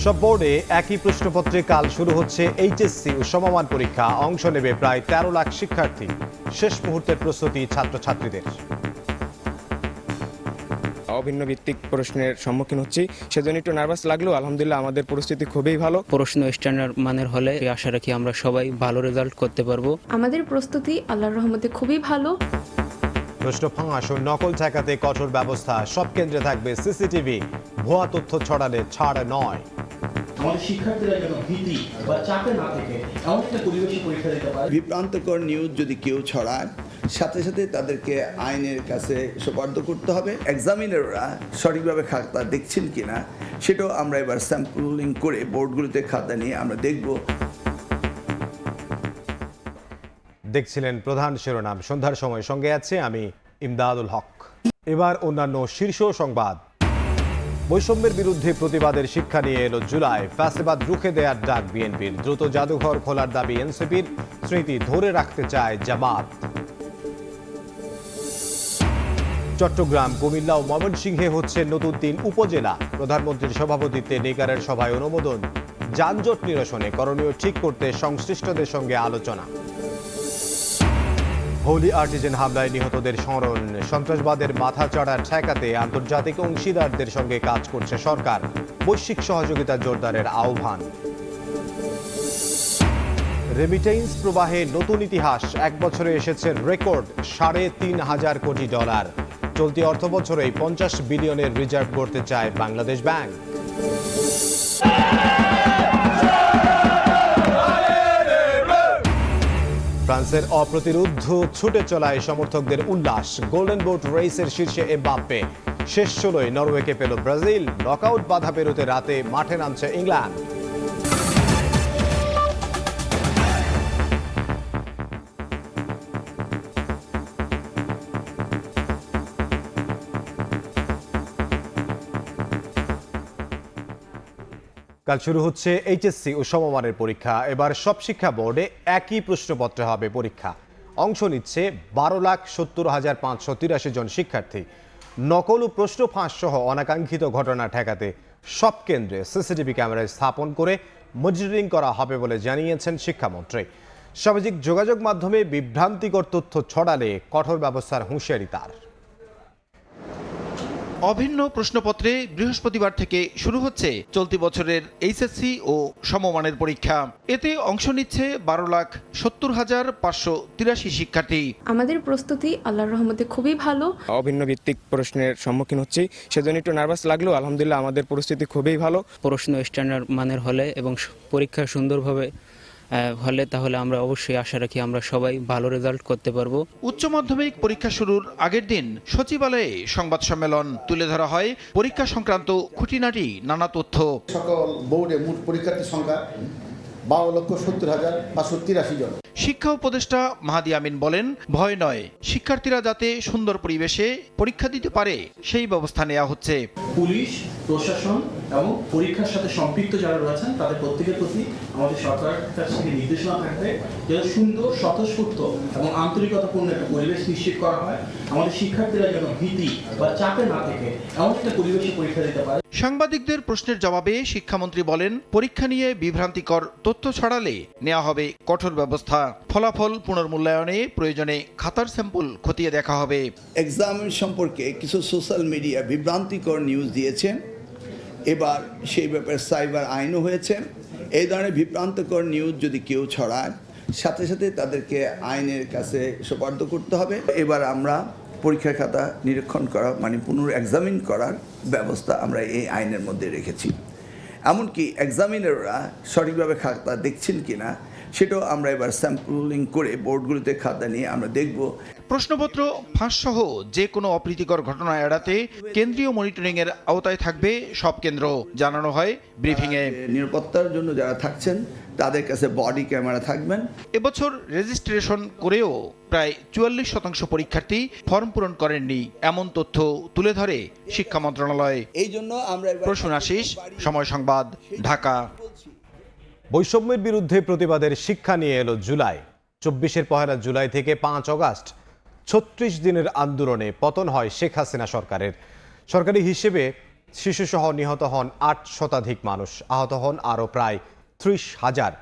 সব বোর্ডে একই প্রশ্নপত্রে কাল শুরু হচ্ছে এইচএসসি ও সমমান পরীক্ষা। অংশ নেবে প্রায় 13 লাখ শিক্ষার্থী। শেষ মুহূর্তের প্রস্তুতি ছাত্রছাত্রীদের। অভিন্ন ভিত্তিক প্রশ্নের সম্মুখীন হচ্ছি, সেজন্য একটু নার্ভাস লাগলেও আলহামদুলিল্লাহ আমাদের পরিস্থিতি খুবই ভালো। প্রশ্ন স্ট্যান্ডার্ড মানের হলে আশা রাখি আমরা সবাই ভালো রেজাল্ট করতে পারবো। আমাদের প্রস্তুতি আল্লাহর রহমতে খুবই ভালো। প্রশ্ন ফাঁস ও নকল ঠেকাতে কঠোর ব্যবস্থা। সব কেন্দ্রে থাকবে সিসিটিভি। ভুয়া তথ্য ছড়ালে ছাড় নয়। আমাদের শিক্ষার্থীরা যেন ভীতি বা চাপে না থেকে এমন একটা পরিবেশে পরীক্ষা দিতে পারে। বিভ্রান্তকর নিউজ যদি কেউ ছড়ায়, সাথে সাথে তাদেরকে আইনের কাছে সোপর্দ করতে হবে। এক্সামিনাররা সঠিকভাবে খাতা দেখছেন কিনা সেটাও আমরা এবার স্যাম্পলিং করে বোর্ডগুলোতে খাতা নিয়ে আমরা দেখব। দেখছিলেন প্রধান শিরোনাম। সন্ধ্যার সময় সঙ্গে আছে আমি ইমদাদুল হক। এবার অন্যান্য শীর্ষ সংবাদ। বৈষম্যের বিরুদ্ধে প্রতিবাদের শিক্ষা নিয়ে এলো জুলাই। ফ্যাসিবাদ রুখে দেওয়ার ডাক বিএনপির। দ্রুত জাদুঘর খোলার দাবি এনসিপির। স্মৃতি ধরে রাখতে চায় জামাত। চট্টগ্রাম, কুমিল্লা ও ময়মনসিংহে হচ্ছে নতুন 3 উপজেলা। প্রধানমন্ত্রীর সভাপতিত্বে নেকারের সভায় অনুমোদন। যানজট নিরসনে করণীয় ঠিক করতে সংশ্লিষ্টদের সঙ্গে আলোচনা। হোলি আর্টিজেন হামলায় নিহতদের স্মরণ। সন্ত্রাসবাদের মাথাচাড়া ঠেকাতে আন্তর্জাতিক অংশীদারদের সঙ্গে কাজ করছে সরকার। বৈশ্বিক সহযোগিতা জোরদারের আহ্বান। রেমিটেন্স প্রবাহে নতুন ইতিহাস। 1 বছরে এসেছে রেকর্ড $3,500 কোটি। চলতি অর্থবছরেই 50 বিলিয়নের রিজার্ভ করতে চায় বাংলাদেশ ব্যাংক। ফ্রান্সের অপ্রতিরোধ্য ছুটে চলায় সমর্থকদের উল্লাস। গোল্ডেন বুট রেসের শীর্ষে এমবাপ্পে। শেষ 16য় নরওয়েকে পেল ব্রাজিল। নকআউট বাধা পেরোতে রাতে মাঠে নামছে ইংল্যান্ড। কাল শুরু হচ্ছে এইচএসসি ও সমমানের পরীক্ষা। এবার সব শিক্ষা বোর্ডে একই প্রশ্নপত্রে হবে পরীক্ষা। অংশ নিচ্ছে 12,70,583 জন শিক্ষার্থী। নকল ও প্রশ্ন ফাঁস সহ অনাকাঙ্ক্ষিত ঘটনা ঠেকাতে সব কেন্দ্রে সিসিটিভি ক্যামেরা স্থাপন করে মনিটরিং করা হবে বলে জানিয়েছেন শিক্ষামন্ত্রী। সামাজিক যোগাযোগ মাধ্যমে বিভ্রান্তিকর তথ্য ছড়ালে কঠোর ব্যবস্থার হুঁশিয়ারি তার। অভিন্ন প্রশ্নপত্রে বৃহস্পতিবার থেকে শুরু হচ্ছে চলতি বছরের এইচএসসি ও সমমানের পরীক্ষা। এতে অংশ নিচ্ছে 12,70,583 শিক্ষার্থী। আমাদের প্রস্তুতি আল্লাহর রহমতে খুবই ভালো। অভিন্ন ভিত্তিক প্রশ্নের সম্মুখীন হচ্ছি, সেজন্য একটু নার্ভাস লাগলেও আলহামদুলিল্লাহ আমাদের পরিস্থিতি খুবই ভালো। প্রশ্ন স্ট্যান্ডার্ড মানের হলে এবং পরীক্ষা সুন্দরভাবে হলে তাহলে আমরা অবশ্যই আশা রাখি আমরা সবাই ভালো রেজাল্ট করতে পারবো। উচ্চ মাধ্যমিক পরীক্ষা শুরুর আগের দিন সচিবালয়ে সংবাদ সম্মেলন তুলে ধরা হয় পরীক্ষা সংক্রান্ত খুঁটিনাটি নানা তথ্য। সকল বোর্ডে মোট পরীক্ষার্থীর সংখ্যা 12,70,583 জন। শিক্ষা উপদেষ্টা মাহাদি আমিন বলেন, ভয় নয়, শিক্ষার্থীরা যাতে সুন্দর পরিবেশে পরীক্ষা দিতে পারে সেই ব্যবস্থা নেওয়া হচ্ছে। পুলিশ, প্রশাসন এবং পরীক্ষার সাথে সম্পৃক্ত যারা রয়েছেন তাদের প্রত্যেকের প্রতি আমাদের সরকারের কাছ থেকে নির্দেশনা থাকবে যেন সুন্দর, স্বতঃস্ফূর্ত এবং আন্তরিকতাপূর্ণ একটা পরিবেশ নিশ্চিত করা হয়। আমাদের শিক্ষার্থীরা যেন ভীতি বা চাপে না থেকে এমন একটা পরিবেশে পরীক্ষা দিতে পারে। সাংবাদিকদের প্রশ্নের জবাবে শিক্ষামন্ত্রী বলেন, পরীক্ষা নিয়ে বিভ্রান্তিকর তথ্য ছড়ালে নেওয়া হবে কঠোর ব্যবস্থা। ফলাফল পুনর্মূল্যায়নে প্রয়োজনে খাতার স্যাম্পল খতিয়ে দেখা হবে। এক্সাম সম্পর্কে কিছু সোশ্যাল মিডিয়া বিভ্রান্তিকর নিউজ দিয়েছে। এবার সেই ব্যাপারে সাইবার আইনও হয়েছে। এই ধরনের বিভ্রান্তকর নিউজ যদি কেউ ছড়ায়, সাথে সাথে তাদেরকে আইনের কাছে সোপর্দ করতে হবে। এবার আমরা পরীক্ষার খাতা নিরীক্ষণ করা মানে এক্সামিন করার ব্যবস্থা আমরা এই আইনের মধ্যে রেখেছি। এমনকি এক্সামিনাররা সঠিকভাবে খাতা দেখছেন কিনা সেটাও আমরা এবার স্যাম্পলিং করে বোর্ডগুলোতে খাতা নিয়ে আমরা দেখব। প্রশ্নপত্র ফাঁস সহ যে কোনো অপ্রীতিকর ঘটনা এড়াতে কেন্দ্রীয় মনিটরিং এর আওতায় থাকবে সব কেন্দ্র, জানানো হয় ব্রিফিংয়ে। নিরাপত্তার জন্য যারা থাকছেন তাদের কাছে বডি ক্যামেরা থাকবেন। এবছর রেজিস্ট্রেশন করেও প্রায় 44% পরীক্ষার্থী ফর্ম পূরণ করেননি, এমন তথ্য তুলে ধরে শিক্ষা মন্ত্রণালয়। এই জন্য আমরা প্রসূন আশিস, সময় সংবাদ, ঢাকা। বৈষম্যের বিরুদ্ধে প্রতিবাদের শিক্ষা নিয়ে এলো জুলাই। 24-এর 1 জুলাই থেকে 5 অগাস্ট 36 দিনের আন্দোলনে পতন হয় শেখ হাসিনা সরকারের। সরকারি হিসেবে শিশুসহ নিহত হন ৮ শতাধিক মানুষ, আহত হন আরও প্রায় ৩০,০০০,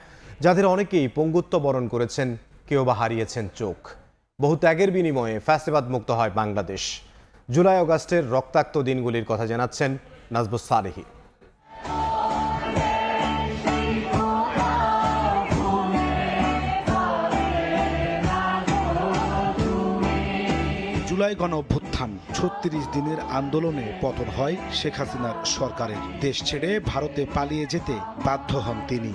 যাদের অনেকেই পঙ্গুত্ব বরণ করেছেন, কেউ বা হারিয়েছেন চোখ। বহু ত্যাগের বিনিময়ে ফ্যাসিবাদ মুক্ত হয় বাংলাদেশ। জুলাই অগাস্টের রক্তাক্ত দিনগুলির কথা জানাচ্ছেন নাজবুস সালেহী। জুলাই গণ অভ্যুত্থান ৩৬ দিনের আন্দোলনে পতন হয় শেখ হাসিনার সরকারের। দেশ ছেড়ে ভারতে পালিয়ে যেতে বাধ্য হন তিনি।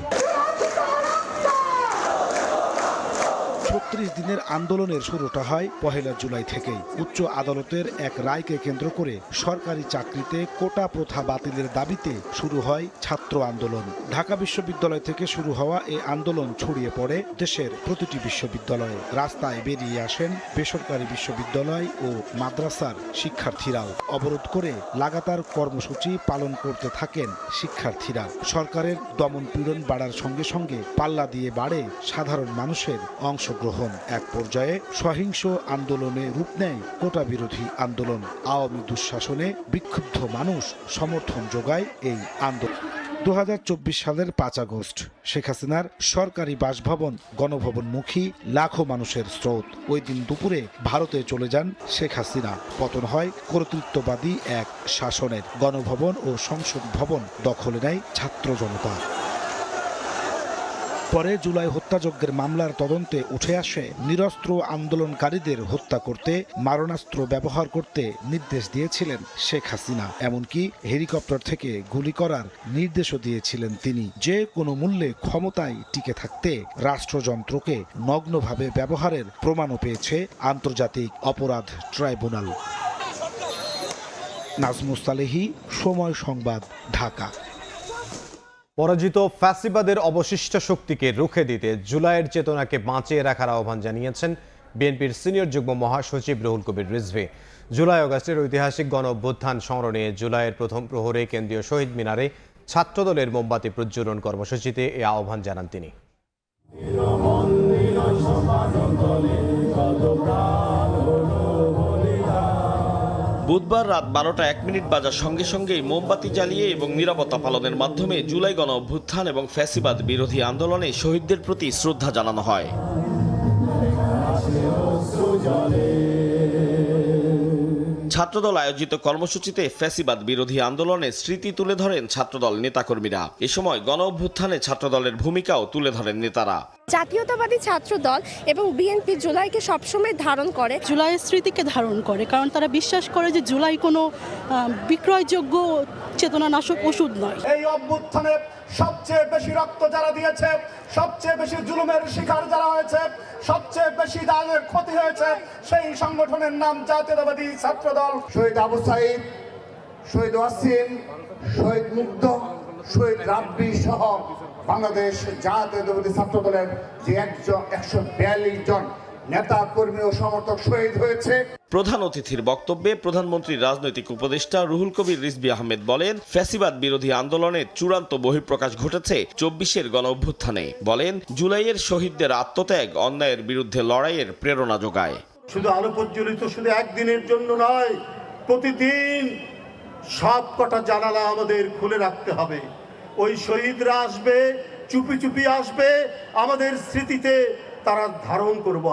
৩৬ দিনের আন্দোলনের শুরুটা হয় ১ জুলাই থেকেই। উচ্চ আদালতের এক রায়কে কেন্দ্র করে সরকারি চাকরিতে কোটা প্রথা বাতিলের দাবিতে শুরু হয় ছাত্র আন্দোলন। ঢাকা বিশ্ববিদ্যালয় থেকে শুরু হওয়া এই আন্দোলন ছড়িয়ে পড়ে দেশের প্রতিটি বিশ্ববিদ্যালয়ে। রাস্তায় বেরিয়ে আসেন বেসরকারি বিশ্ববিদ্যালয় ও মাদ্রাসার শিক্ষার্থীরাও। অবরোধ করে লাগাতার কর্মসূচি পালন করতে থাকেন শিক্ষার্থীরা। সরকারের দমন পীড়ন বাড়ার সঙ্গে সঙ্গে পাল্লা দিয়ে বাড়ে সাধারণ মানুষের অংশগ্রহণ। এক পর্যায়ে সহিংস আন্দোলনে রূপ নেয় কোটা বিরোধী আন্দোলন। আওয়ামী দুঃশাসনে বিক্ষুব্ধ মানুষ সমর্থন যোগায় এই আন্দোলন। ২০২৪ সালের ৫ আগস্ট শেখ হাসিনার সরকারি বাসভবন গণভবনমুখী লাখো মানুষের স্রোত। ওই দিন দুপুরে ভারতে চলে যান শেখ হাসিনা। পতন হয় কর্তৃত্ববাদী এক শাসনের। গণভবন ও সংসদ ভবন দখলে নেয় ছাত্র জনতা। পরে জুলাই হত্যাযজ্ঞের মামলার তদন্তে উঠে আসে নিরস্ত্র আন্দোলনকারীদের হত্যা করতে মারণাস্ত্র ব্যবহার করতে নির্দেশ দিয়েছিলেন শেখ হাসিনা। এমনকি হেলিকপ্টার থেকে গুলি করার নির্দেশও দিয়েছিলেন তিনি। যে কোনো মূল্যে ক্ষমতায় টিকে থাকতে রাষ্ট্রযন্ত্রকে নগ্নভাবে ব্যবহারের প্রমাণও পেয়েছে আন্তর্জাতিক অপরাধ ট্রাইব্যুনাল। নাজমুস সালেহী, সময় সংবাদ, ঢাকা। পরাজিত ফ্যাসিবাদের অবশিষ্ট শক্তিকে রুখে দিতে জুলাইয়ের চেতনাকে বাঁচিয়ে রাখার আহ্বান জানিয়েছেন বিএনপির সিনিয়র যুগ্ম মহাসচিব রুহুল কবির রিজভী। জুলাই অগাস্টের ঐতিহাসিক গণ অভ্যুত্থান স্মরণে জুলাইয়ের প্রথম প্রহরে কেন্দ্রীয় শহীদ মিনারে ছাত্রদলের মোমবাতি প্রজ্বলন কর্মসূচিতে এ আহ্বান জানান তিনি। বুধবার রাত ১২টা ১ মিনিট বাজার সঙ্গে সঙ্গেই মোমবাতি জ্বালিয়ে এবং নিরাপত্তা পালনের মাধ্যমে জুলাই গণ অভ্যুত্থান এবং ফ্যাসিবাদ বিরোধী আন্দোলনে শহীদদের প্রতি শ্রদ্ধা জানানো হয়। ছাত্রদল আয়োজিত কর্মসূচিতে ফ্যাসিবাদ বিরোধী আন্দোলনের স্মৃতি তুলে ধরেন ছাত্রদল নেতাকর্মীরা। এ সময় গণ অভ্যুত্থানে ছাত্রদলের ভূমিকাও তুলে ধরেন নেতারা। জাতীয়তাবাদী ছাত্রদল এবং বিএনপি জুলাইকে সবসময় ধারণ করে, জুলাইয়ের স্মৃতিকে ধারণ করে, কারণ তারা বিশ্বাস করে যে জুলাই কোনো বিক্রয়যোগ্য চেতনানাশক ওষুধ নয়। এই অভ্যুত্থানে সবচেয়ে বেশি রক্ত যারা দিয়েছে, সবচেয়ে বেশি জুলুমের শিকার যারা হয়েছে, সবচেয়ে বেশি দানের ক্ষতি হয়েছে, সেই সংগঠনের নাম জাতীয়তাবাদী ছাত্রদল। শহীদ আবু সাইদ, শহীদ ওয়াসিম, শহীদ মুগ্ধ, শহীদ রাব্বি সহ বাংলাদেশ জাতীয়তাবাদী ছাত্রদলের যে ১৪২ জন নেতা কর্মী ও সমর্থক শহীদ হয়েছে। প্রধান অতিথির বক্তব্যে প্রধানমন্ত্রীর রাজনৈতিক উপদেষ্টা রুহুল কবির রিজভী আহমেদ বলেন, ফ্যাসিবাদ বিরোধী আন্দোলনের চূড়ান্ত বহিঃপ্রকাশ ঘটেছে ২৪-এর গণ অভ্যুত্থানে। বলেন, জুলাইয়ের শহীদদের আত্মত্যাগ অন্যায়ের বিরুদ্ধে লড়াইয়ের প্রেরণা যোগায়। শুধু আলো প্রজ্বলিত শুধু একদিনের জন্য নয়, প্রতিদিন সব কটা জানালা আমাদের খুলে রাখতে হবে। ওই শহীদরা আসবে, চুপি চুপি আসবে, আমাদের স্মৃতিতে তারা ধারণ করব।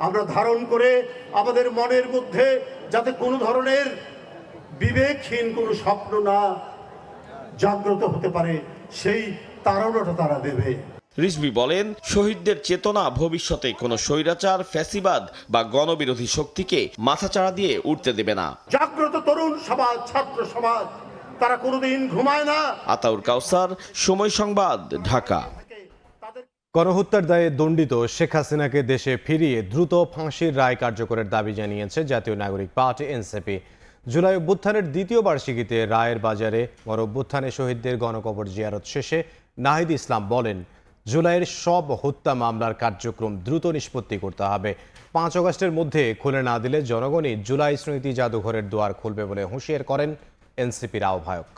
আমরা ধারণ করে আমাদের মনের মধ্যে যাতে কোনো ধরনের বিবেকহীন কোনো স্বপ্ন না জাগ্রত হতে পারে, সেই তাড়নাটা তারা দেবে। রিজভী বলেন, শহীদদের চেতনা ভবিষ্যতে কোনো স্বৈরাচার, ফ্যাসিবাদ বা গণবিরোধী শক্তিকে মাথাচাড়া দিয়ে উঠতে দেবে না। জাগ্রত তরুণ সমাজ, ছাত্র সমাজ, তারা কোনোদিন ঘুমায় না। আতাউর কাউসার, সময় সংবাদ, ঢাকা। গণহত্যার দায়ে দণ্ডিত শেখ হাসিনাকে দেশে ফিরিয়ে দ্রুত ফাঁসির রায় কার্যকরের দাবি জানিয়েছে জাতীয় নাগরিক পার্টি এনসিপি। জুলাই অভ্যুত্থানের দ্বিতীয় বার্ষিকীতে রায়ের বাজারে গণ অভ্যুত্থানে শহীদদের গণকবর জিয়ারত শেষে নাহিদ ইসলাম বলেন, জুলাইয়ের সব হত্যা মামলার কার্যক্রম দ্রুত নিষ্পত্তি করতে হবে। ৫ আগস্টের মধ্যে খুলে না দিলে জনগণই জুলাই স্মৃতি জাদুঘরের দুয়ার খুলবে বলে হুঁশিয়ার করেন এনসিপির আহ্বায়ক।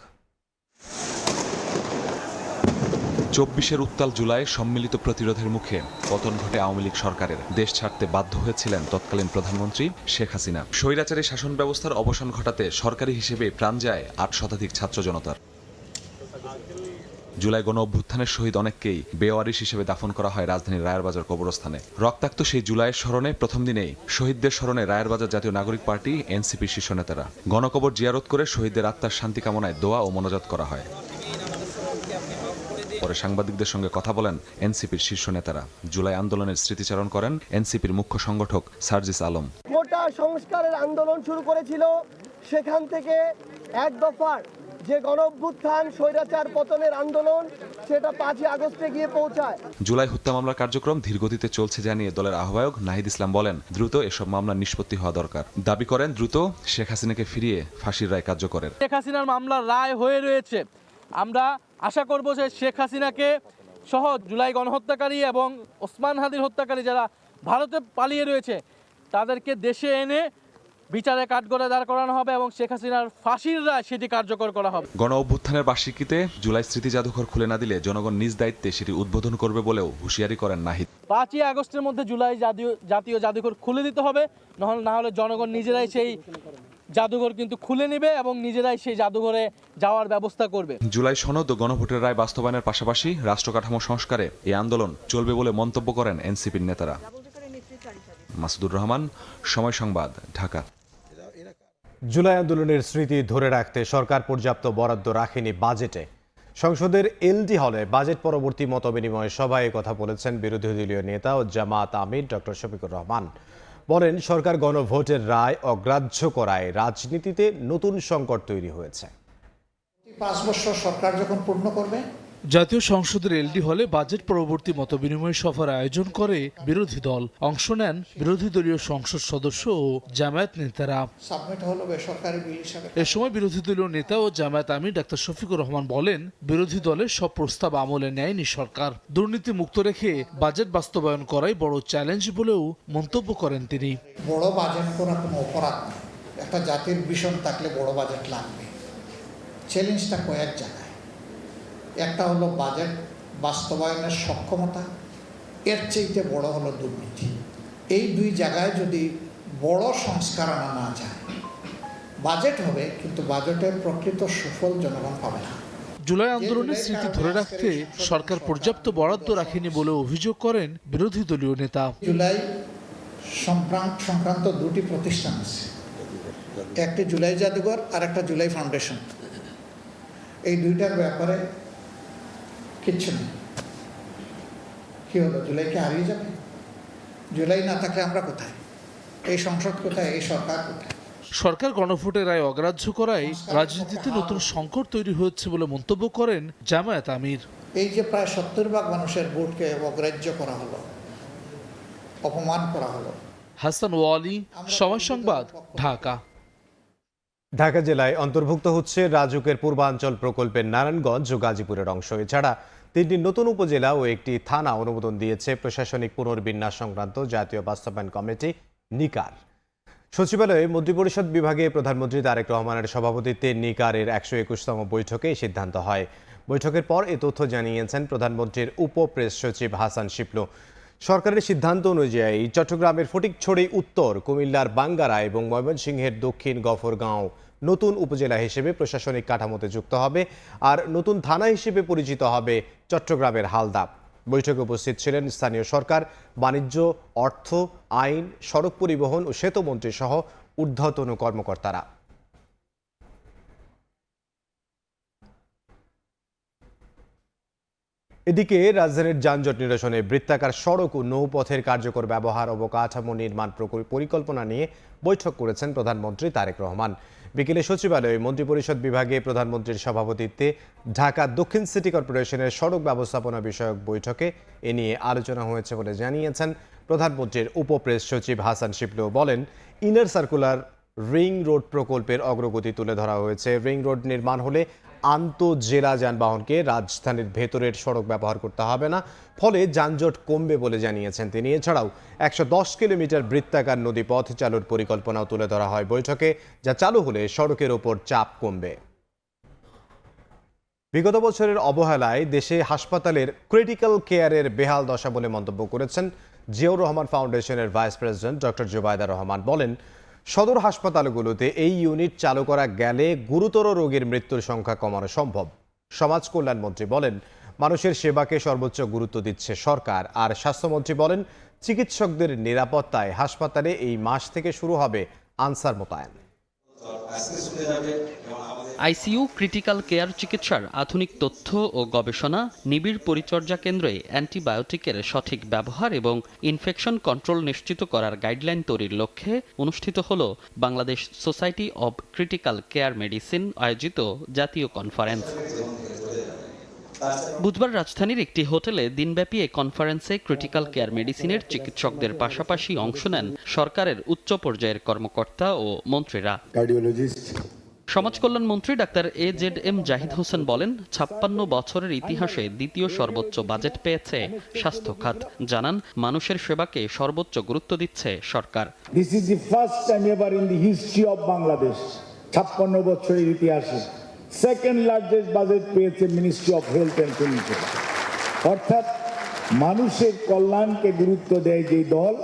২৪-এর উত্তাল জুলাই সম্মিলিত প্রতিরোধের মুখে পতন ঘটে আওয়ামী লীগ সরকারের। দেশ ছাড়তে বাধ্য হয়েছিলেন তৎকালীন প্রধানমন্ত্রী শেখ হাসিনা। স্বৈরাচারী শাসন ব্যবস্থার অবসান ঘটাতে সরকারি হিসেবে প্রাণ যায় ৮ শতাধিক ছাত্র জনতার। জুলাই গণ অভ্যুত্থানের শহীদ অনেককেই বেওয়ারিশ হিসেবে দাফন করা হয় রাজধানীর রায়েরবাজার কবরস্থানে। রক্তাক্ত সেই জুলাইয়ের স্মরণে প্রথম দিনেই শহীদদের স্মরণে রায়েরবাজার জাতীয় নাগরিক পার্টি এনসিপির শীর্ষ নেতারা গণকবর জিয়ারত করে শহীদদের আত্মার শান্তি কামনায় দোয়া ও মোনাজাত করা হয়। পরে সাংবাদিকদের সঙ্গে কথা বলেন এনসিপির শীর্ষ নেতারা। জুলাই আন্দোলনের স্মৃতিচারণ করেন এনসিপির মুখ্য সংগঠক সার্জিস আলম। কোটা সংস্কারের আন্দোলন শুরু করেছিল, সেখান থেকে এক দফার যে গণঅভ্যুত্থান স্বৈরাচার পতনের আন্দোলন, সেটা 5ই আগস্টে গিয়ে পৌঁছায়। জুলাই হত্যা মামলার কার্যক্রম ধীরগতিতে চলছে জানিয়ে দলের আহ্বায়ক নাহিদ ইসলাম বলেন, দ্রুত এসব মামলার নিষ্পত্তি হওয়া দরকার। দাবি করেন দ্রুত শেখ হাসিনাকে ফিরিয়ে ফাঁসির রায় কার্যকরের। শেখ হাসিনার মামলার রায় হয়ে রয়েছে, আমরা আশা করব যে শেখ হাসিনাকে সহ জুলাই গণহত্যাকারী এবং ওসমান হাদির হত্যাকারী যারা ভারতে পালিয়ে রয়েছে তাদেরকে দেশে এনে বিচারে কাঠগড়ায় দাঁড় করানো হবে এবং শেখ হাসিনার ফাঁসির রায় সেটি কার্যকর করা হবে। গণ অভ্যুত্থানের বার্ষিকীতে জুলাই স্মৃতি জাদুঘর খুলে না দিলে জনগণ নিজ দায়িত্বে সেটি উদ্বোধন করবে বলেও হুঁশিয়ারি করেন নাহিদ। 5ই আগস্টের মধ্যে জুলাই জাতীয় জাদুঘর খুলে দিতে হবে, না হলে জনগণ নিজেরাই সেই জাদুঘর কিন্তু খুলে নেবে এবং নিজেরাই সেই জাদুঘরে যাওয়ার ব্যবস্থা করবে। জুলাই সনদ ও গণভোটের রায় বাস্তবায়নের পাশাপাশি রাষ্ট্র কাঠামো সংস্কারে এই আন্দোলন চলবে বলে মন্তব্য করেন এনসিপির নেতারা। মাসুদুর রহমান, সময় সংবাদ, ঢাকা। জুলাই আন্দোলনের স্মৃতি ধরে রাখতে সরকার পর্যাপ্ত বরাদ্দ রাখেনি বাজেটে। সংসদের এলডি হলে বাজেট পরবর্তী মতবিনিময় সভায় কথা বলেছেন বিরোধী দলীয় নেতা ও জামাত আমির ডক্টর শফিকুর রহমান। বলেন, সরকার গণভোটের রায় অগ্রাহ্য করায় রাজনীতিতে নতুন সংকট তৈরি হয়েছে। 5 বছর সরকার যখন পূর্ণ করবে, জাতীয় সংসদের এলডি হলে বাজেট পরবর্তী মতবিনিময় সভার আয়োজন করে বিরোধী দল। অংশ নেন বিরোধী দলীয় সংসদ সদস্য ও জামায়াত নেতারা। সাবমিট হলো বেসরকারি বিল হিসাবে। এ সময় বিরোধী দলীয় নেতা ও জামায়াত আমির ডাক্তার শফিকুর রহমান বলেন, বিরোধী দলের সব প্রস্তাব আমলে নেয়নি সরকার। দুর্নীতি মুক্ত রেখে বাজেট বাস্তবায়ন করাই বড় চ্যালেঞ্জ বলেও মন্তব্য করেন তিনি। বড় বাজেট করা কোনো অপরাধ নয়, একটা জাতির ভিশন থাকলে বড় বাজেট লাগবে। চ্যালেঞ্জটা কয়েক জায়গায়। একটা হলো বাজেট বাস্তবায়নের সক্ষমতা, এর চাইতে বড় হলো দুর্নীতি। এই দুই জায়গায় যদি বড় সংস্কার আনা না যায়, বাজেট হবে কিন্তু বাজেটের প্রকৃত সুফল জনগণ পাবে না। জুলাই আন্দোলনের স্মৃতি ধরে রাখতে সরকার পর্যাপ্ত বরাদ্দ রাখেনি বলে অভিযোগ করেন বিরোধী দলীয় নেতা। জুলাই সংক্রান্ত দুটি প্রতিষ্ঠান আছে, একটি জুলাই জাদুঘর আর একটা জুলাই ফাউন্ডেশন। এই দুইটার ব্যাপারে কিচ্ছু নেই। কি হলো, জুলাইকে হারিয়ে যাবে? জুলাই না থাকলে আমরা কোথায়? এই সংসদ কোথায়? এই সরকার কোথায়? সরকার গণভোটের রায় অগ্রাহ্য করায় রাজনীতিতে নতুন সংকট তৈরি হচ্ছে বলে মন্তব্য করেন জামায়াত আমির। এই যে প্রায় 70% মানুষের ভোটকে অগ্রাহ্য করা হলো, অপমান করা হলো। হাসান ওয়ালি, সময় সংবাদ, ঢাকা। ঢাকা জেলায় অন্তর্ভুক্ত হচ্ছে রাজুকের পূর্বাঞ্চল প্রকল্পের নারায়ণগঞ্জ ও গাজীপুরের অংশ। এছাড়া 3টি নতুন উপজেলা ও একটি থানা অনুমোদন দিয়েছে প্রশাসনিক পুনর্বিন্যাস সংক্রান্ত জাতীয় বাস্তবায়ন কমিটি নিকার। সচিবালয়ে মন্ত্রিপরিষদ বিভাগে প্রধানমন্ত্রী তারেক রহমানের সভাপতিত্বে নিকারের 121তম বৈঠকে এই সিদ্ধান্ত হয়। বৈঠকের পর এ তথ্য জানিয়েছেন প্রধানমন্ত্রীর উপপ্রেস সচিব হাসান শিপলু। সরকারের সিদ্ধান্ত অনুযায়ী চট্টগ্রামের ফটিকছড়ি উত্তর, কুমিল্লার বাঙ্গারা এবং ময়মনসিংহের দক্ষিণ গফরগাঁও নতুন উপজেলা হিসেবে প্রশাসনিক কাঠামোতে যুক্ত হবে, আর নতুন থানা হিসেবে পরিচিত হবে চট্টগ্রামের হালদা। বৈঠকে উপস্থিত ছিলেন স্থানীয় সরকার, বাণিজ্য, অর্থ, আইন, সড়ক পরিবহন ও সেতুমন্ত্রী সহ ঊর্ধ্বতন কর্মকর্তারা। এদিকে রাজধানীর যানজট নিরসনে বৃত্তাকার সড়ক ও নৌপথের কার্যকর ব্যবহার অবকাঠামো নির্মাণ পরিকল্পনা নিয়ে বৈঠক করেছেন প্রধানমন্ত্রী তারেক রহমান। বিকেলে সচিবালয়ে মন্ত্রিপরিষদ বিভাগে প্রধানমন্ত্রীর সভাপতিত্বে ঢাকা দক্ষিণ সিটি কর্পোরেশনের সড়ক ব্যবস্থাপনা বিষয়ক বৈঠকে এ নিয়ে আলোচনা হয়েছে বলে জানিয়েছেন প্রধানমন্ত্রীর উপপ্রেস সচিব হাসান শিপলু। বলেন, ইনার সার্কুলার রিং রোড প্রকল্পের অগ্রগতি তুলে ধরা হয়েছে। রিং রোড নির্মাণ হলে আন্তঃজেলা যানবাহনকে রাজধানীর ভেতরের সড়ক ব্যবহার করতে হবে না, ফলে যানজট কমবে বলে জানিয়েছেন তিনি। এছাড়াও 110 কিলোমিটার বৃত্তাকার নদীপথ চালুর পরিকল্পনাও তুলে ধরা হয় বৈঠকে, যা চালু হলে সড়কের ওপর চাপ কমবে। বিগত বছরের অবহেলায় দেশে হাসপাতালের ক্রিটিক্যাল কেয়ারের বেহাল দশা বলে মন্তব্য করেছেন জিয়াউর রহমান ফাউন্ডেশনের vice president doctor Zubaida Rahman. বলেন, সদর হাসপাতালগুলোতে এই ইউনিট চালু করা গেলে গুরুতর রোগীর মৃত্যুর সংখ্যা কমানো সম্ভব। সমাজ কল্যাণমন্ত্রী বলেন, মানুষের সেবাকে সর্বোচ্চ গুরুত্ব দিচ্ছে সরকার। আর স্বাস্থ্যমন্ত্রী বলেন, চিকিৎসকদের নিরাপত্তায় হাসপাতালে এই মাস থেকে শুরু হবে আনসার মোতায়েন। আইসিইউ, ক্রিটিক্যাল কেয়ার চিকিৎসার আধুনিক তথ্য ও গবেষণা, নিবিড় পরিচর্যা কেন্দ্রে অ্যান্টিবায়োটিকের সঠিক ব্যবহার এবং ইনফেকশন কন্ট্রোল নিশ্চিত করার গাইডলাইন তৈরির লক্ষ্যে অনুষ্ঠিত হল Bangladesh society of critical care medicine আয়োজিত জাতীয় কনফারেন্স। বুধবার রাজধানীর একটি হোটেলে দিনব্যাপী এই কনফারেন্সে ক্রিটিক্যাল কেয়ার মেডিসিনের চিকিৎসকদের পাশাপাশি অংশ নেন সরকারের উচ্চ পর্যায়ের কর্মকর্তা ও মন্ত্রীরা। সমাজ কল্যাণ মন্ত্রী ডাক্তার AZM জাহিদ হোসেন বলেন, 56 বছরের ইতিহাসে দ্বিতীয় সর্বোচ্চ বাজেট পেয়েছে স্বাস্থ্য খাত। জানান, মানুষের সেবাকে সর্বোচ্চ গুরুত্ব দিচ্ছে সরকার। This is the first time ever in the history of Bangladesh, 56 বছরের ইতিহাসে সেকেন্ড লার্জেস্ট বাজেট পেয়েছে ministry of health and family. অর্থাৎ মানুষের কল্যাণকে গুরুত্ব দেয় যে দল,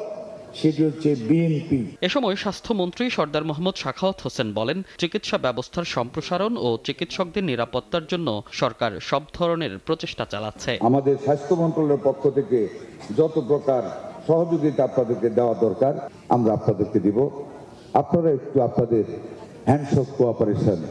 সেটি হচ্ছে বিএনপি। এ সময় স্বাস্থ্যমন্ত্রী সর্দার মোহাম্মদ সাখাওয়াত হোসেন বলেন, চিকিৎসা ব্যবস্থার সম্প্রসারণ ও চিকিৎসকদের নিরাপত্তার জন্য সরকার সব ধরনের প্রচেষ্টা চালাচ্ছে। আমাদের স্বাস্থ্য মন্ত্রণালয়ের পক্ষ থেকে যত প্রকার সহযোগিতা আপনাদেরকে দেওয়া দরকার আমরা আপনাদেরকে দিব। আপনারা একটু আপনাদের হ্যান্ডস অফ কোঅপারেশন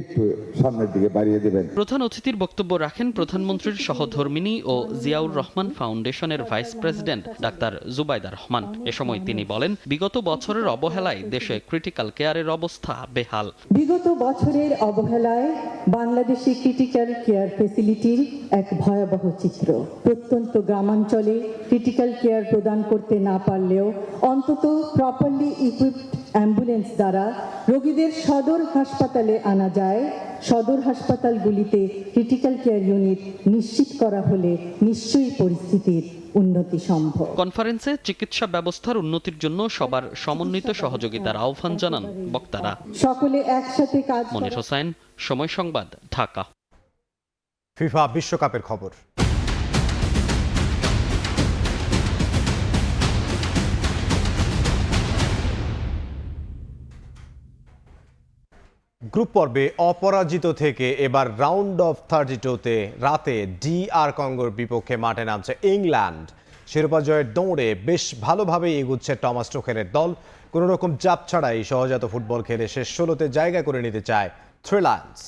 একটু সামনের দিকে বাড়িয়ে দেবেন। প্রধান অতিথির বক্তব্য রাখেন প্রধানমন্ত্রীর সহধর্মিণী ও জিয়াউর রহমান ফাউন্ডেশনের ভাইস প্রেসিডেন্ট ডাক্তার জুবাইদা রহমান। এ সময় তিনি বলেন, বিগত বছরের অবহেলায় দেশে ক্রিটিক্যাল কেয়ারের অবস্থা বেহাল। বিগত বছরের অবহেলায় বাংলাদেশে ক্রিটিক্যাল কেয়ার ফ্যাসিলিটির এক ভয়াবহ চিত্র। প্রত্যন্ত গ্রামাঞ্চলে ক্রিটিক্যাল কেয়ার প্রদান করতে না পারলেও অন্তত প্রপারলি ইকুইপড অ্যাম্বুলেন্স দ্বারা রোগীদের সদর হাসপাতালে আনা যায়। সদর হাসপাতালগুলিতে ক্রিটিক্যাল কেয়ার ইউনিট নিশ্চিত করা হলে নিশ্চয়ই পরিস্থিতির উন্নতি সম্ভব। কনফারেন্সে চিকিৎসা ব্যবস্থার উন্নতির জন্য সবার সমন্বিত সহযোগিতার আহ্বান জানান বক্তারা। সকলে একসাথে কাজ। মনির হোসেন, সময় সংবাদ, ঢাকা। ফিফা বিশ্বকাপের খবর। গ্রুপ পর্বে অপরাজিত থেকে এবার রাউন্ড অফ 32-তে রাতে DR কঙ্গোর বিপক্ষে মাঠে নামছে ইংল্যান্ড। শিরোপা জয়ের দৌড়ে বেশ ভালোভাবেই এগুচ্ছে টমাস টুখেলের দল। কোনো রকম চাপ ছাড়াই সহজাত ফুটবল খেলে শেষ 16তে জায়গা করে নিতে চায় থ্রি লায়ন্স।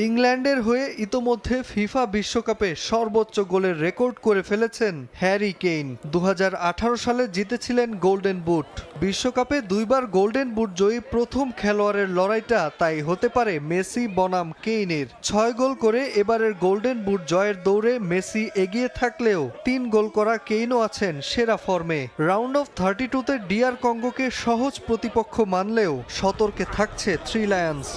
ইংল্যান্ডের হয়ে ইতোমধ্যে ফিফা বিশ্বকাপে সর্বোচ্চ গোলের রেকর্ড করে ফেলেছেন হ্যারি কেইন। 2018 সালে জিতেছিলেন গোল্ডেন বুট। বিশ্বকাপে দুইবার গোল্ডেন বুট জয়ী প্রথম খেলোয়াড়ের লড়াইটা তাই হতে পারে মেসি বনাম কেইনের। 6 গোল করে এবারের গোল্ডেন বুট জয়ের দৌড়ে মেসি এগিয়ে থাকলেও 3 গোল করা কেইনও আছেন সেরা ফর্মে। রাউন্ড অফ 32-তে DR কঙ্গোকে সহজ প্রতিপক্ষ মানলেও সতর্কে থাকছে থ্রি লায়ন্স।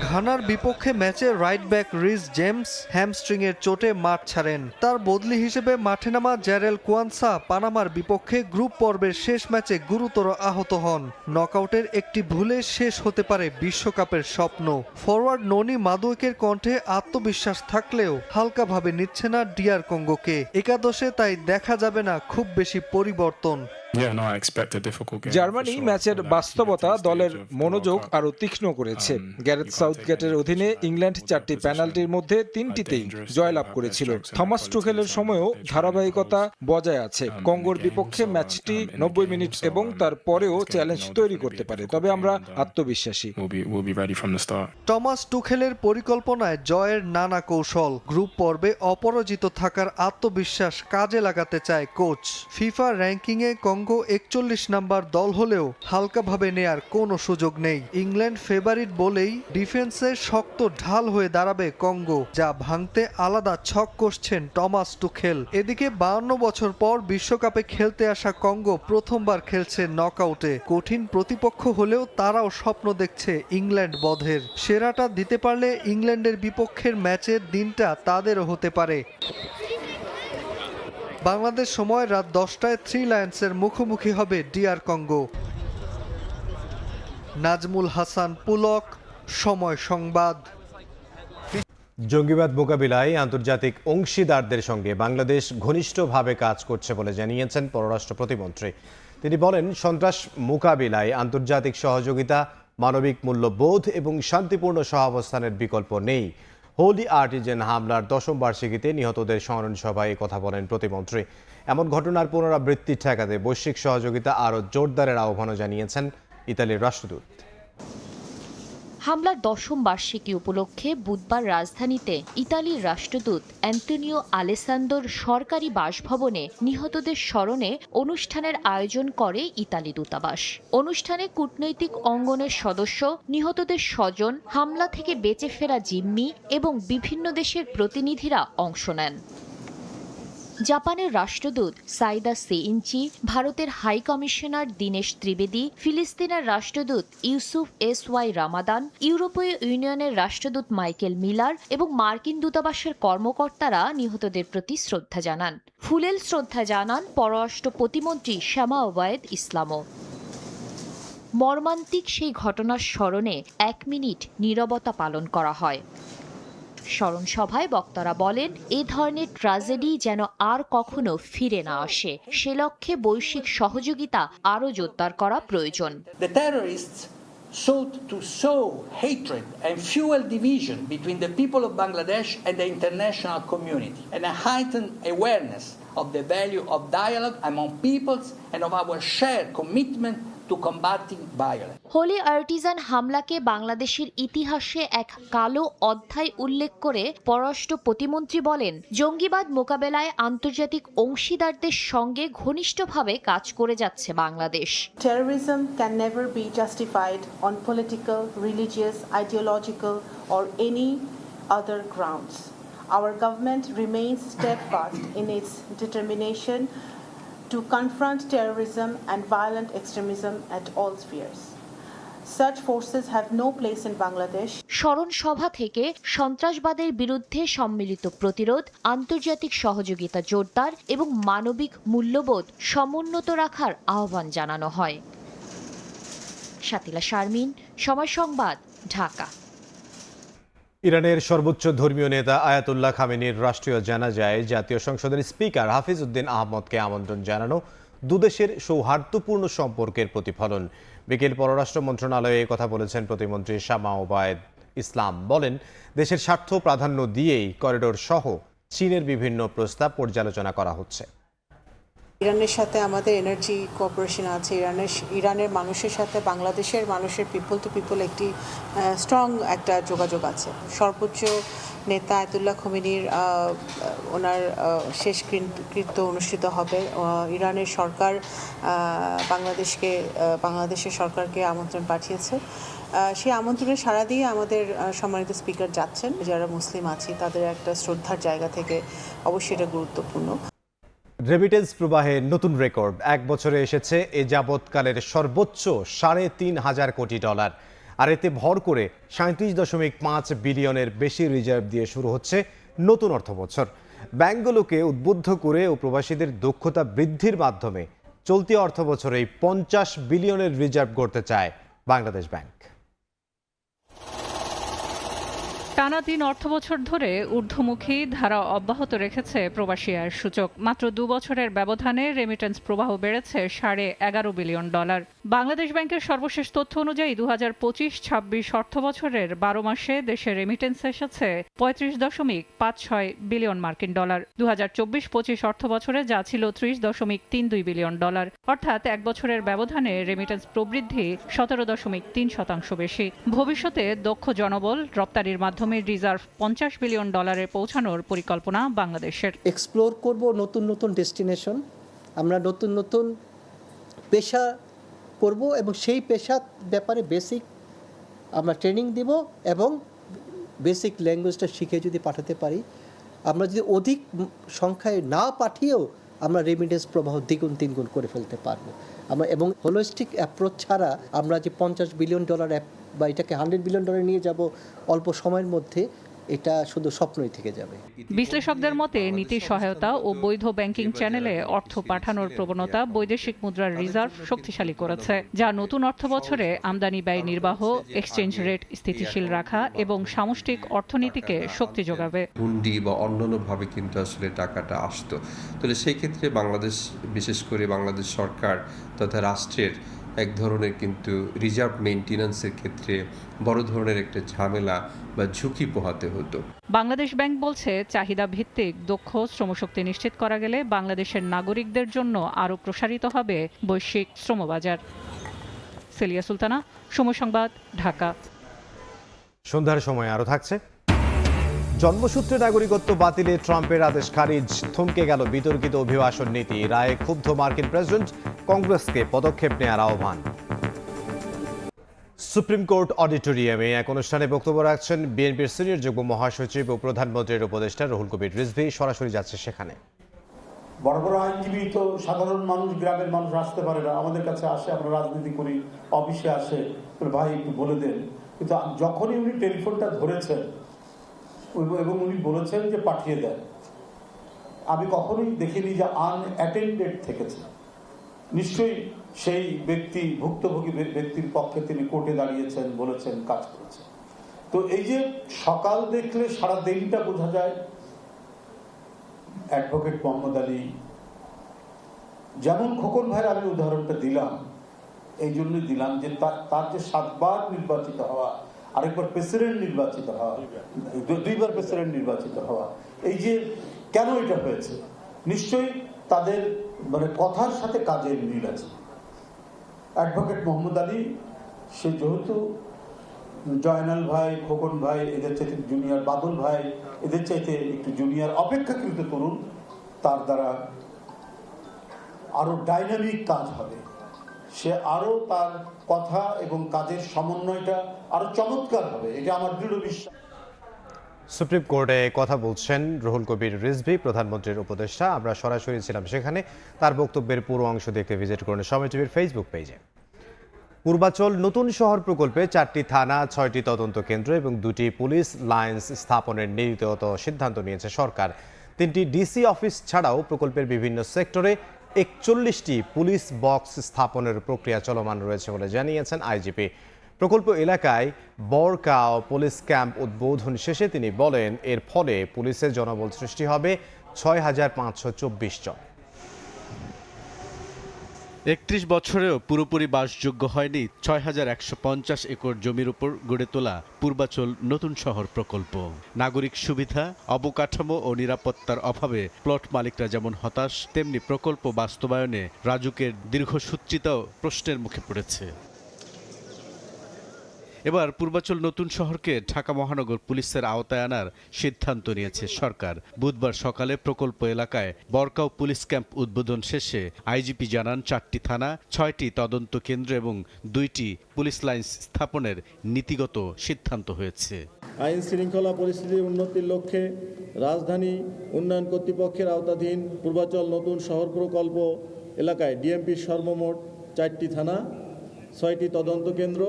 ঘানার বিপক্ষে ম্যাচে রাইট ব্যাক রিস জেমস হ্যামস্ট্রিংয়ের চোটে মাঠ ছাড়েন। তার বদলি হিসেবে মাঠে নামা জ্যারেল কোয়ানসা পানামার বিপক্ষে গ্রুপ পর্বের শেষ ম্যাচে গুরুতর আহত হন। নকআউটের একটি ভুলে শেষ হতে পারে বিশ্বকাপের স্বপ্ন। ফরওয়ার্ড ননি মাদুয়েকের কণ্ঠে আত্মবিশ্বাস থাকলেও হালকাভাবে নিচ্ছে না DR কঙ্গোকে। একাদশে তাই দেখা যাবে না খুব বেশি পরিবর্তন। জার্মানি ম্যাচের বাস্তবতা দলের মনোযোগ আরো তীক্ষ্ণ করেছে। গ্যারেথ সাউথগেটের অধীনে ইংল্যান্ড 4টি পেনাল্টির মধ্যে 3টিতেই জয়লাভ করেছিল। থমাস টুখেলের সময়ও ধারাবাহিকতা বজায় আছে। কঙ্গোর বিপক্ষে ম্যাচটি 90 মিনিট এবং তার পরেও চ্যালেঞ্জ তৈরি করতে পারে, তবে আমরা আত্মবিশ্বাসী। টমাস টুখেলের পরিকল্পনায় জয়ের নানা কৌশল। গ্রুপ পর্বে অপরাজিত থাকার আত্মবিশ্বাস কাজে লাগাতে চায় কোচ। ফিফা র্যাঙ্কিংয়ে কঙ্গো 41 নাম্বার দল হলেও হালকাভাবে নেয়ার কোনো সুযোগ নেই। ইংল্যান্ড ফেভারিট বলেই ডিফেন্সে শক্ত ঢাল হয়ে দাঁড়াবে কঙ্গো, যা ভাঙতে আলাদা ছক কষছেন টমাস টুখেল। এদিকে 52 বছর পর বিশ্বকাপে খেলতে আসা কঙ্গো প্রথমবার খেলছে নকআউটে। কঠিন প্রতিপক্ষ হলেও তারাও স্বপ্ন দেখছে ইংল্যান্ড বধের। সেরাটা দিতে পারলে ইংল্যান্ডের বিপক্ষের ম্যাচের দিনটা তাদেরও হতে পারে। বাংলাদেশ সময় রাত 10টায় থ্রি লায়ন্সের মুখোমুখি হবে DR কঙ্গো। নাজমুল হাসান পুলক, সময় সংবাদ। জঙ্গিবাদ মোকাবিলায় আন্তর্জাতিক অংশীদারদের সঙ্গে বাংলাদেশ ঘনিষ্ঠভাবে কাজ করছে বলে জানিয়েছেন পররাষ্ট্র প্রতিমন্ত্রী। তিনি বলেন, সন্ত্রাস মোকাবিলায় আন্তর্জাতিক সহযোগিতা, মানবিক মূল্যবোধ এবং শান্তিপূর্ণ সহাবস্থানের বিকল্প নেই। হোলি আর্টিজেন হামলার 10ম বার্ষিকীতে নিহতদের স্মরণ সভায় কথা বলেন প্রতিমন্ত্রী। এমন ঘটনার পুনরাবৃত্তি ঠেকাতে বৈশ্বিক সহযোগিতা আরও জোরদারের আহ্বানও জানিয়েছেন ইতালির রাষ্ট্রদূত। হামলার 10ম বার্ষিকী উপলক্ষে বুধবার রাজধানীতে ইতালির রাষ্ট্রদূত অ্যান্টোনিও আলেসান্দোর সরকারি বাসভবনে নিহতদের স্মরণে অনুষ্ঠানের আয়োজন করে ইতালি দূতাবাস। অনুষ্ঠানে কূটনৈতিক অঙ্গনের সদস্য, নিহতদের স্বজন, হামলা থেকে বেঁচে ফেরা জিম্মি এবং বিভিন্ন দেশের প্রতিনিধিরা অংশ নেন। জাপানের রাষ্ট্রদূত সাইদা সেইঞ্চি, ভারতের হাই কমিশনার দীনেশ ত্রিবেদী, ফিলিস্তিনের রাষ্ট্রদূত ইউসুফ এস.ওয়াই রামাদান, ইউরোপীয় ইউনিয়নের রাষ্ট্রদূত মাইকেল মিলার এবং মার্কিন দূতাবাসের কর্মকর্তারা নিহতদের প্রতি শ্রদ্ধা জানান। ফুলেল শ্রদ্ধা জানান পররাষ্ট্র প্রতিমন্ত্রী শামা ওবায়েদ ইসলামও। মর্মান্তিক সেই ঘটনার স্মরণে 1 মিনিট নীরবতা পালন করা হয়। স্মরণ সভায় বক্তারা বলেন, এ ধরনের ট্র্যাজেডি যেন আর কখনো ফিরে না আসে, সে লক্ষ্যে বৈশ্বিক সহযোগিতা আরও জোরদার করা প্রয়োজন। The terrorists sought to sow hatred and fuel division between the people of Bangladesh and the international community, and a heightened awareness of the value of dialogue among peoples and of our shared commitment to combating violence. Holey Artisan হামলাকে বাংলাদেশের ইতিহাসে এক কালো অধ্যায় উল্লেখ করে পররাষ্ট্র প্রতিমন্ত্রী বলেন, জঙ্গিবাদ মোকাবেলায় আন্তর্জাতিক অংশীদারদের সঙ্গে ঘনিষ্ঠভাবে কাজ করে যাচ্ছে Bangladesh. Terrorism can never be justified on political, religious, ideological or any other grounds. Our government remains steadfast in its determination to confront terrorism and violent extremism at all spheres. Such forces have no place in Bangladesh. স্মরণ সভা থেকে সন্ত্রাসবাদের বিরুদ্ধে সম্মিলিত প্রতিরোধ, আন্তর্জাতিক সহযোগিতা জোরদার এবং মানবিক মূল্যবোধ সমুন্নত রাখার আহ্বান জানানো হয়। শাতিলা শারমিন, সময় সংবাদ, ঢাকা। ইরানের সর্বোচ্চ ধর্মীয় নেতা আয়াতুল্লাহ খামেনির রাষ্ট্রীয় জানাজায় জাতীয় সংসদের স্পিকার হাফিজ উদ্দিন আহমদকে আমন্ত্রণ জানানো দুদেশের সৌহার্দ্যপূর্ণ সম্পর্কের প্রতিফলন। বিকেল পররাষ্ট্র মন্ত্রণালয়ে কথা বলেছেন প্রতিমন্ত্রী শামা ওবায়েদ ইসলাম। বলেন, দেশের স্বার্থ প্রাধান্য দিয়েই করিডোর সহ চীনের বিভিন্ন প্রস্তাব পর্যালোচনা করা হচ্ছে। ইরানের সাথে আমাদের এনার্জি কোঅপারেশন আছে, ইরানের মানুষের সাথে বাংলাদেশের মানুষের পিপল টু পিপল একটি স্ট্রং একটা যোগাযোগ আছে। সর্বোচ্চ নেতা আয়াতুল্লাহ খোমেনির ওনার শেষকৃত্য অনুষ্ঠিত হবে। ইরানের সরকার বাংলাদেশের সরকারকে আমন্ত্রণ পাঠিয়েছে। সেই আমন্ত্রণে সাড়া দিয়ে আমাদের সম্মানিত স্পিকার যাচ্ছেন। যারা মুসলিম আছি তাদের একটা শ্রদ্ধার জায়গা থেকে অবশ্যই এটা গুরুত্বপূর্ণ। রেমিটেন্স প্রবাহে নতুন রেকর্ড, 1 বছরে এসেছে এ যাবৎকালের সর্বোচ্চ $3,500 কোটি। আর এতে ভর করে 37.5 বিলিয়নের বেশি রিজার্ভ দিয়ে শুরু হচ্ছে নতুন অর্থবছর। ব্যাংকগুলোকে উদ্বুদ্ধ করে ও প্রবাসীদের দক্ষতা বৃদ্ধির মাধ্যমে চলতি অর্থবছরেই 50 বিলিয়নের রিজার্ভ গড়তে চায় বাংলাদেশ ব্যাংক। টানা 3 অর্থবছর ধরে ঊর্ধ্বমুখী ধারা অব্যাহত রেখেছে প্রবাসী আয়ের সূচক। মাত্র 2 বছরের ব্যবধানে রেমিটেন্স প্রবাহ বেড়েছে $11.5 বিলিয়ন। বাংলাদেশ ব্যাংকের সর্বশেষ তথ্য অনুযায়ী 2025-26 অর্থবছরের 12 মাসে দেশে রেমিটেন্স এসেছে $35.56 বিলিয়ন। 2024-25 অর্থবছরে যা ছিল $30.32 বিলিয়ন। অর্থাৎ 1 বছরের ব্যবধানে রেমিটেন্স প্রবৃদ্ধি 17.3% বেশি। ভবিষ্যতে দক্ষ জনবল রপ্তানির মাধ্যমে রিজার্ভ $50 বিলিয়ন পৌঁছানোর পরিকল্পনা বাংলাদেশের। এক্সপ্লোর করব নতুন নতুন ডেস্টিনেশন, আমরা নতুন নতুন পেশা করব এবং সেই পেশার ব্যাপারে বেসিক আমরা ট্রেনিং দিব এবং বেসিক ল্যাঙ্গুয়েজটা শিখে যদি পাঠাতে পারি, আমরা যদি অধিক সংখ্যায় না পাঠিয়েও আমরা রেমিটেন্স প্রবাহ দ্বিগুণ তিনগুণ করে ফেলতে পারবো। আমরা এবং হোলিস্টিক অ্যাপ্রোচ ছাড়া আমরা যে $50 বিলিয়ন বা এটাকে $100 বিলিয়ন নিয়ে যাব অল্প সময়ের মধ্যে, এটা শুধু স্বপ্নই থেকে যাবে। বিশ্লেষকদের মতে নীতি সহায়তা ও বৈধ ব্যাংকিং চ্যানেলে অর্থ পাঠানোর প্রবণতা বৈদেশিক মুদ্রার রিজার্ভ শক্তিশালী করেছে, যা নতুন অর্থবছরে আমদানি ব্যয় নির্বাহ, এক্সচেঞ্জ রেট স্থিতিশীল রাখা এবং সামষ্টিক অর্থনীতিকে শক্তি যোগাবে। হুন্ডি বা অন্যান্যভাবে কিন্তু আসলে টাকাটা আসতো, তাহলে সেই ক্ষেত্রে বাংলাদেশ, বিশেষ করে বাংলাদেশ সরকার তথা রাষ্ট্রের এক ধরনের কিন্তু রিজার্ভ মেইনটেন্যান্সের ক্ষেত্রে বড় ধরনের একটা ঝামেলা বা ঝুঁকি পোহাতে হতো। বাংলাদেশ ব্যাংক বলছে, চাহিদা ভিত্তিক দক্ষ শ্রমশক্তি নিশ্চিত করা গেলে বাংলাদেশের নাগরিকদের জন্য আরও প্রসারিত হবে বৈশ্বিক শ্রমবাজার। সেলিয়া সুলতানা, সময় সংবাদ, ঢাকা। সন্ধ্যার সময় আরও থাকছে। জন্মসূত্রে নাগরিকত্ব বাতিলে ট্রাম্পের আদেশ খারিজ, থমকে গেল বিতর্কিত অভিবাসন নীতি। রায়ে ক্ষুব্ধ মার্কিন প্রেসিডেন্ট, কংগ্রেসকে পদক্ষেপ নেওয়ার আহ্বান। সুপ্রিম কোর্ট অডিটোরিয়ামে এক অনুষ্ঠানে বক্তব্য রাখছেন বিএনপির সিনিয়র যুগ্ম মহাসচিব ও প্রধানমন্ত্রীর উপদেষ্টা রুহুল কবির রিজভী। সরাসরি যাচ্ছে সেখানে। বড় বড় আইনজীবী তো সাধারণ মানুষ, গ্রামের মানুষ আসতে পারে না, আমাদের কাছে আসে, আমরা রাজনীতি করি, অফিসে আসে, ভাই একটু বলে দেন। কিন্তু যখনই উনি টেলিফোনটা ধরেছেন এবং উনি বলেছেন যে পাঠিয়ে দেন, আমি কখনোই দেখিনি যে আনঅ্যাটেন্ডেড থেকেছে। নিশ্চয়ই সেই ব্যক্তি, ভুক্তভোগী ব্যক্তির পক্ষে তিনি কোর্টে দাঁড়িয়েছেন, বলেছেন, কাজ করেছেন। তো এই যে সকাল দেখলে সারা দিনটা বোঝা যায়। অ্যাডভোকেট মোহাম্মদ আলী, যেমন খোকন ভাইয়ের আমি উদাহরণটা দিলাম, এই জন্যই দিলাম যে তার যে 7 বার নির্বাচিত হওয়া, আরেকবার প্রেসিডেন্ট নির্বাচিত হওয়া, 2বার প্রেসিডেন্ট নির্বাচিত হওয়া, এই যে কেন এটা হয়েছে, নিশ্চয়ই তাদের মানে কথার সাথে কাজের মিল আছে। অ্যাডভোকেট মোহাম্মদ আলী, সে যেহেতু জয়নাল ভাই, খোকন ভাই এদের চাইতে জুনিয়র, বাদল ভাই এদের চাইতে একটু জুনিয়র, অপেক্ষাকৃত তরুণ, তার দ্বারা আরো ডাইনামিক কাজ হবে। সে আরো তার কথা এবং কাজের সমন্বয়টা আরো চমৎকার হবে, এটা আমার দৃঢ় বিশ্বাস। সুপ্রিম কোর্টে কথা বলছেন রুহুল কবির রিজভী, প্রধানমন্ত্রীর উপদেষ্টা। আমরা সরাসরি ছিলাম সেখানে। তার বক্তব্যের পুরো অংশ দেখতে ভিজিট করুন সময় টিভির ফেসবুক পেজে। পূর্বাচল নতুন শহর প্রকল্পে 4টি থানা, 6টি তদন্ত কেন্দ্র এবং 2টি পুলিশ লাইন্স স্থাপনের নীতিগত সিদ্ধান্ত নিয়েছে সরকার। 3টি ডিসি অফিস ছাড়াও প্রকল্পের বিভিন্ন সেক্টরে 41টি পুলিশ বক্স স্থাপনের প্রক্রিয়া চলমান রয়েছে বলে জানিয়েছেন আইজিপি। প্রকল্প এলাকায় বরকাও পুলিশ ক্যাম্প উদ্বোধন শেষে তিনি বলেন, এর ফলে পুলিশের জনবল সৃষ্টি হবে 6,524 জন। 31 বছরেও পুরোপুরি বাসযোগ্য হয়নি 6,150 একর জমির উপর গড়ে তোলা পূর্বাচল নতুন শহর প্রকল্প। নাগরিক সুবিধা, অবকাঠামো ও নিরাপত্তার অভাবে প্লট মালিকরা যেমন হতাশ, তেমনি প্রকল্প বাস্তবায়নে রাজুকের দীর্ঘসূত্রিতাও প্রশ্নের মুখে পড়েছে। এবার পূর্বাচল নতুন শহরকে ঢাকা মহানগর পুলিশের আওতায় আনার সিদ্ধান্ত নিয়েছে সরকার। বুধবার সকালে প্রকল্প এলাকায় বরকাও পুলিশ ক্যাম্প উদ্বোধন শেষে আইজিপি জানান, 4টি থানা, 6টি তদন্ত কেন্দ্র এবং 2টি পুলিশ লাইন্স স্থাপনের নীতিগত সিদ্ধান্ত হয়েছে। আইন শৃঙ্খলা পরিস্থিতির উন্নতির লক্ষ্যে রাজধানী উন্নয়ন কর্তৃপক্ষের আওতাধীন পূর্বাচল নতুন শহর প্রকল্প এলাকায় ডিএমপির সর্বমোট 4টি থানা, 6টি তদন্ত কেন্দ্র,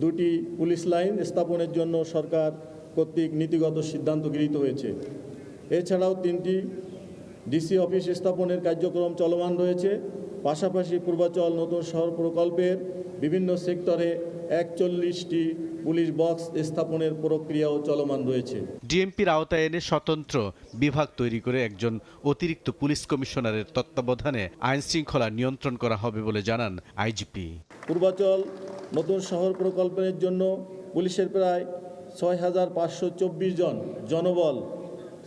2টি পুলিশ লাইন স্থাপনের জন্য সরকার কর্তৃক নীতিগত সিদ্ধান্ত গৃহীত হয়েছে। এছাড়াও 3টি ডিসি অফিস স্থাপনের কার্যক্রম চলমান রয়েছে। পাশাপাশি পূর্বাচল নতুন শহর প্রকল্পের বিভিন্ন সেক্টরে 41টি পুলিশ বক্স স্থাপনের প্রক্রিয়াও চলমান রয়েছে। ডিএমপির আওতায় এনে স্বতন্ত্র বিভাগ তৈরি করে একজন অতিরিক্ত পুলিশ কমিশনারের তত্ত্বাবধানে আইন শৃঙ্খলা নিয়ন্ত্রণ করা হবে বলে জানান আইজিপি। পূর্বাচল নতুন শহর প্রকল্পের জন্য পুলিশের প্রায় 6,524 জন জনবল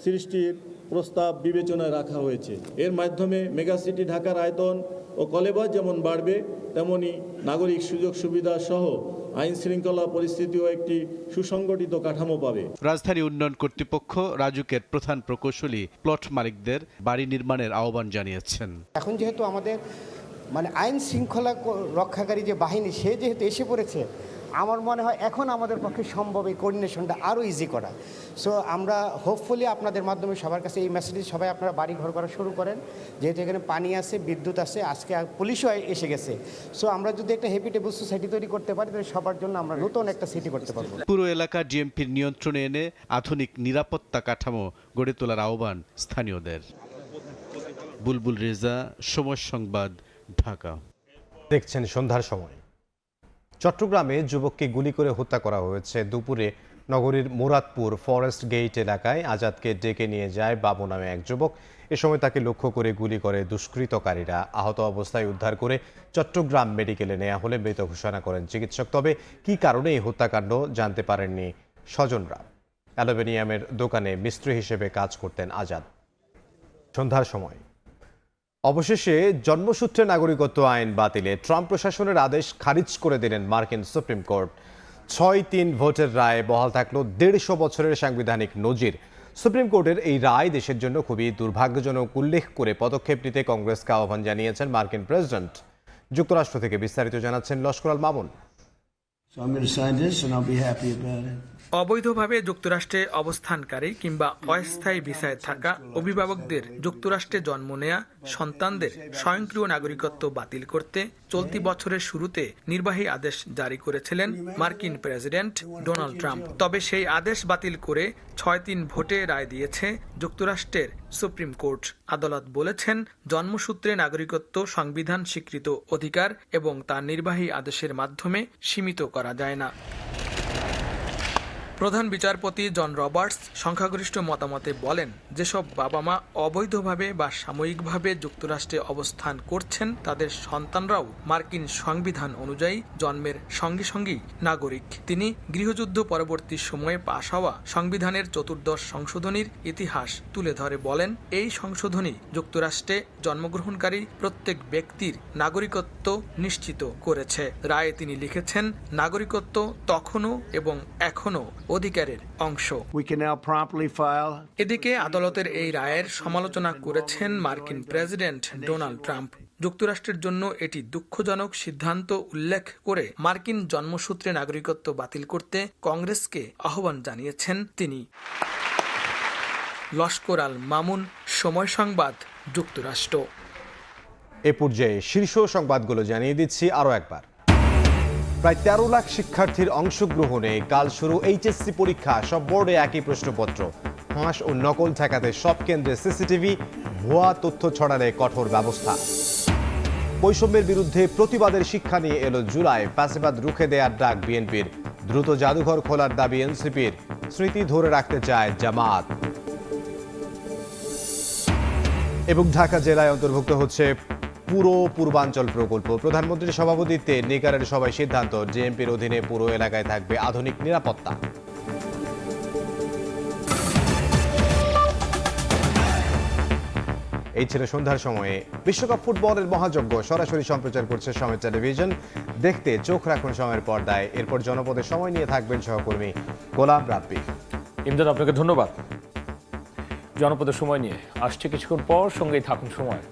সৃষ্টির প্রস্তাব বিবেচনায় রাখা হয়েছে। এর মাধ্যমে মেগাসিটি ঢাকার আয়তন ও কলেবর যেমন বাড়বে, তেমনি নাগরিক সুযোগ সুবিধা সহ আইন শৃঙ্খলা পরিস্থিতিও একটি সুসংগঠিত কাঠামো পাবে। রাজধানী উন্নয়ন কর্তৃপক্ষ রাজুকের প্রধান প্রকৌশলী প্লট মালিকদের বাড়ি নির্মাণের আহ্বান জানিয়েছেন। এখন যেহেতু আমাদের আইন শৃঙ্খলা রক্ষাকারী যে বাহিনী, সে যেহেতু এসে পড়েছে, আমার মনে হয় এখন আমাদের পক্ষে সম্ভব এই কোঅর্ডিনেশনটা আরও ইজি করা। সো আমরা হোপফুলি আপনাদের মাধ্যমে সবার কাছে এই মেসেজ, সবাই আপনারা বাড়ি ঘর করা শুরু করেন, যেহেতু এখানে পানি আছে, বিদ্যুৎ আছে, আজকে পুলিশও এসে গেছে। সো আমরা যদি একটা হ্যাবিটেবল সোসাইটি তৈরি করতে পারি তাহলে সবার জন্য আমরা নতুন একটা সিটি করতে পারবো। পুরো এলাকা ডিএমপির নিয়ন্ত্রণে এনে আধুনিক নিরাপত্তা কাঠামো গড়ে তোলার আহ্বান স্থানীয়দের। বুলবুল রেজা, সময় সংবাদ, ঢাকা। দেখছেন সন্ধ্যার সময়। চট্টগ্রামে যুবককে গুলি করে হত্যা করা হয়েছে দুপুরে নগরীর মুরাদপুর ফরেস্ট গেইট এলাকায়। আজাদকে ডেকে নিয়ে যায় বাবু নামে এক যুবক। এ সময় তাকে লক্ষ্য করে গুলি করে দুষ্কৃতকারীরা। আহত অবস্থায় উদ্ধার করে চট্টগ্রাম মেডিকেলে নেওয়া হলে মৃত ঘোষণা করেন চিকিৎসক। তবে কী কারণে এই হত্যাকাণ্ড জানতে পারেননি স্বজনরা। অ্যালুমিনিয়ামের দোকানে মিস্ত্রি হিসেবে কাজ করতেন আজাদ। সন্ধ্যার সময়। অবশেষে জন্মসূত্রে নাগরিকত্ব আইন বাতিলে ট্রাম্প প্রশাসনের আদেশ খারিজ করে দিলেন মার্কিন সুপ্রিম কোর্ট। 6-3 ভোটের রায় বহাল থাকলো 150 বছরের সাংবিধানিক নজির। সুপ্রিম কোর্টের এই রায় দেশের জন্য খুবই দুর্ভাগ্যজনক উল্লেখ করে পদক্ষেপ নিতে কংগ্রেসকে আহ্বান জানিয়েছেন মার্কিন প্রেসিডেন্ট। যুক্তরাষ্ট্র থেকে বিস্তারিত জানাচ্ছেন লস্কর আল মামুন। অবৈধভাবে যুক্তরাষ্ট্রে অবস্থানকারী কিংবা অস্থায়ী ভিসায় থাকা অভিভাবকদের যুক্তরাষ্ট্রে জন্ম নেয়া সন্তানদের স্বয়ংক্রিয় নাগরিকত্ব বাতিল করতে চলতি বছরের শুরুতে নির্বাহী আদেশ জারি করেছিলেন মার্কিন প্রেসিডেন্ট ডোনাল্ড ট্রাম্প। তবে সেই আদেশ বাতিল করে 6-3 ভোটে রায় দিয়েছে যুক্তরাষ্ট্রের সুপ্রিম কোর্ট। আদালত বলেছেন, জন্মসূত্রে নাগরিকত্ব সংবিধান স্বীকৃত অধিকার এবং তা নির্বাহী আদেশের মাধ্যমে সীমিত করা যায় না। প্রধান বিচারপতি জন রবার্টস সংখ্যাগরিষ্ঠ মতামতে বলেন, যেসব বাবা মা অবৈধভাবে বা সাময়িকভাবে যুক্তরাষ্ট্রে অবস্থান করছেন তাদের সন্তানরাও মার্কিন সংবিধান অনুযায়ী জন্মের সঙ্গে সঙ্গেই নাগরিক। তিনি গৃহযুদ্ধ পরবর্তী সময়ে পাশ হওয়া সংবিধানের 14 সংশোধনীর ইতিহাস তুলে ধরে বলেন, এই সংশোধনী যুক্তরাষ্ট্রে জন্মগ্রহণকারী প্রত্যেক ব্যক্তির নাগরিকত্ব নিশ্চিত করেছে। রায়ে তিনি লিখেছেন, নাগরিকত্ব তখনও এবং এখনও অধিকারের অংশ। এদিকে আদালতের এই রায়ের সমালোচনা করেছেন মার্কিন প্রেসিডেন্ট ডোনাল্ড ট্রাম্প। যুক্তরাষ্ট্রের জন্য এটি দুঃখজনক সিদ্ধান্ত উল্লেখ করে মার্কিন জন্মসূত্রে নাগরিকত্ব বাতিল করতে কংগ্রেসকে আহ্বান জানিয়েছেন তিনি। লস্কর আল মামুন, সময় সংবাদ, যুক্তরাষ্ট্র। এ পর্যায়ে শীর্ষ সংবাদগুলো জানিয়ে দিচ্ছি আরও একবার। প্রায় 13 লাখ শিক্ষার্থীর অংশগ্রহণে কাল শুরু এইচএসসি পরীক্ষা। সব বোর্ডে একই প্রশ্নপত্র। ফাঁস ও নকল ঠেকাতে সব কেন্দ্রে সিসিটিভি, ভুয়া তথ্য ছড়ালে কঠোর ব্যবস্থা। বৈষম্যের বিরুদ্ধে প্রতিবাদের শিক্ষা নিয়ে এলো জুলাই। ফ্যাসিবাদ রুখে দেওয়ার ডাক বিএনপির। দ্রুত জাদুঘর খোলার দাবি এনসিপির। স্মৃতি ধরে রাখতে চায় জামাত। এবং ঢাকা জেলায় অন্তর্ভুক্ত হচ্ছে পুরো পূর্বাঞ্চল প্রকল্প। প্রধানমন্ত্রীর সভাপতিত্বে নিকারের সভায় সিদ্ধান্ত, জেএমপির অধীনে পুরো এলাকায় থাকবে আধুনিক নিরাপত্তা। এই ছিল সন্ধ্যার সময়ে বিশ্বকাপ ফুটবলের মহাযজ্ঞ সরাসরি সম্প্রচার করছে সময় টেলিভিশন। দেখতে চোখ রাখুন সময়ের পর্দায়। এরপর জনপদের সময় নিয়ে থাকবেন সহকর্মী গোলাম রাব্বি। ইমদাদ, আপনাকে ধন্যবাদ। জনপদের সময় নিয়ে আসছে কিছুক্ষণ পর, সঙ্গেই থাকুন সময়।